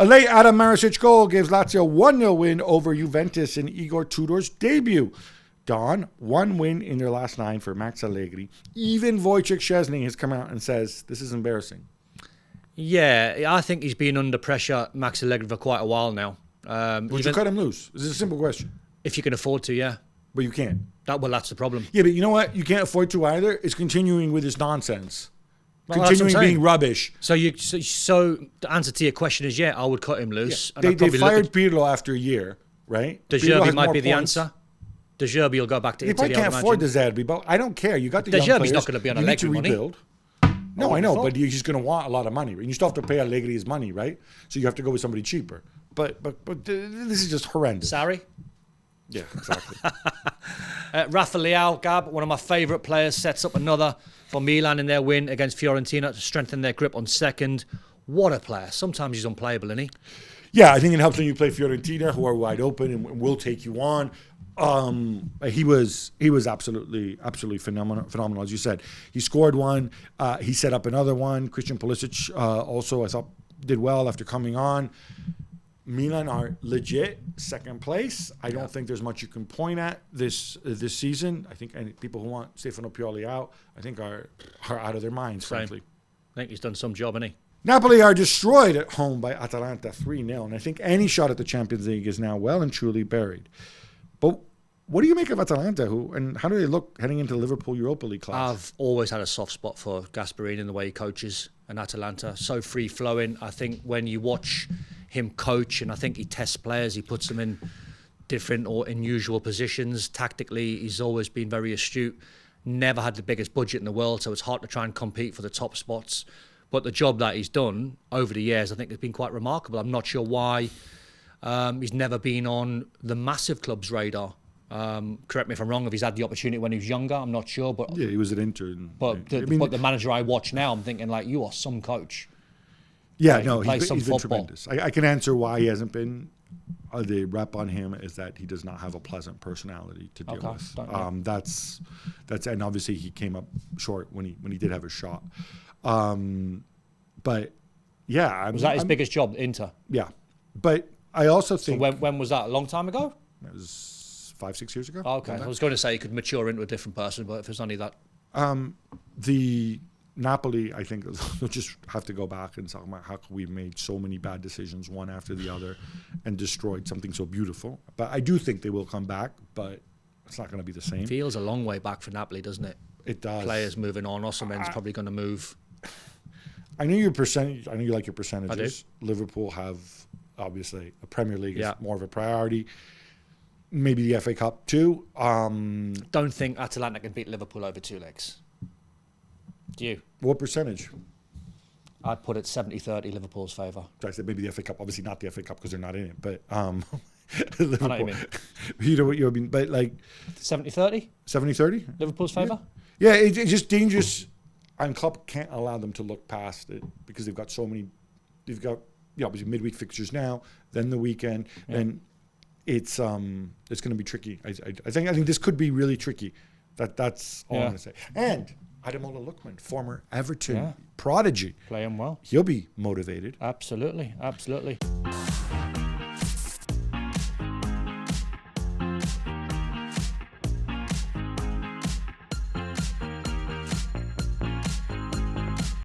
A late Adam Maricic goal gives Lazio 1-0 win over Juventus in Igor Tudor's debut. Don, 1 win in their last 9 for Max Allegri. Even Wojciech Szczesny has come out and says, this is embarrassing. Yeah, I think he's been under pressure, Max Allegri, for quite a while now. Would you cut him loose? This is a simple question. If you can afford to, yeah. But you can't. That's the problem. Yeah, but you know what? You can't afford to either. It's continuing with this nonsense. Well, continuing being rubbish. So the answer to your question is, yeah, I would cut him loose. Yeah. They fired Pirlo after a year, right? De Zerbi might be the answer. De Zerbi will go back to Italy. They can't afford De Zerbi, but I don't care. You got the De young Zerbi's players. not going to be on Allegri money. Rebuild. No, I know, but he's going to want a lot of money. And you still have to pay Allegri his money, right? So you have to go with somebody cheaper. But this is just horrendous. Sarri? Yeah, exactly. Rafael Leao, Gab, one of my favourite players, sets up another for Milan in their win against Fiorentina to strengthen their grip on second. What a player. Sometimes he's unplayable, isn't he? Yeah, I think it helps when you play Fiorentina, who are wide open and will take you on. He was absolutely phenomenal, as you said. He scored one. He set up another one. Christian Pulisic also, I thought, did well after coming on. Milan are legit second place. I don't think there's much you can point at this season. I think any people who want Stefano Pioli out, I think are out of their minds, frankly. I think he's done some job, hasn't he? Napoli are destroyed at home by Atalanta 3-0, and I think any shot at the Champions League is now well and truly buried. But what do you make of Atalanta, and how do they look heading into Liverpool Europa League class? I've always had a soft spot for Gasperini and the way he coaches, and Atalanta. So free-flowing. I think when you watch him coach, and I think he tests players, he puts them in different or unusual positions. Tactically, he's always been very astute. Never had the biggest budget in the world, so it's hard to try and compete for the top spots. But the job that he's done over the years, I think, has been quite remarkable. I'm not sure why he's never been on the massive club's radar. Correct me if I'm wrong, if he's had the opportunity when he was younger, I'm not sure. But yeah, he was an intern. But the manager I watch now, I'm thinking, like, you are some coach. Yeah, like, no, he's been tremendous. I can answer why he hasn't been. The rep on him is that he does not have a pleasant personality to deal with. That's and obviously he came up short when he did have a shot. But yeah, was that his biggest job, Inter? Yeah, but I also think. So when was that? A long time ago? It was 5-6 years ago. Oh, okay, I was going to say he could mature into a different person, but if it's only that. The Napoli, I think they'll just have to go back and talk about how we made so many bad decisions one after the other and destroyed something so beautiful. But I do think they will come back, but it's not going to be the same. Feels a long way back for Napoli, doesn't it? It does. Players moving on. Osimhen's probably going to move. I know your percentage. I know you like your percentages. I do. Liverpool have obviously a Premier League is more of a priority. Maybe the FA Cup too. Don't think Atalanta can beat Liverpool over 2 legs. Do you? What percentage? I'd put it 70-30 Liverpool's favour. So I said maybe the FA Cup. Obviously not the FA Cup because they're not in it. But I Liverpool. know what you mean. You know what you mean? But like 70-30? 70-30? Liverpool's favour? Yeah, it's just dangerous. And Klopp can't allow them to look past it because they've got so many. They've got obviously midweek fixtures now, then the weekend, and it's going to be tricky. I think this could be really tricky. That's all I'm going to say. And Ademola Lookman, former Everton prodigy, Playing well. He'll be motivated. Absolutely.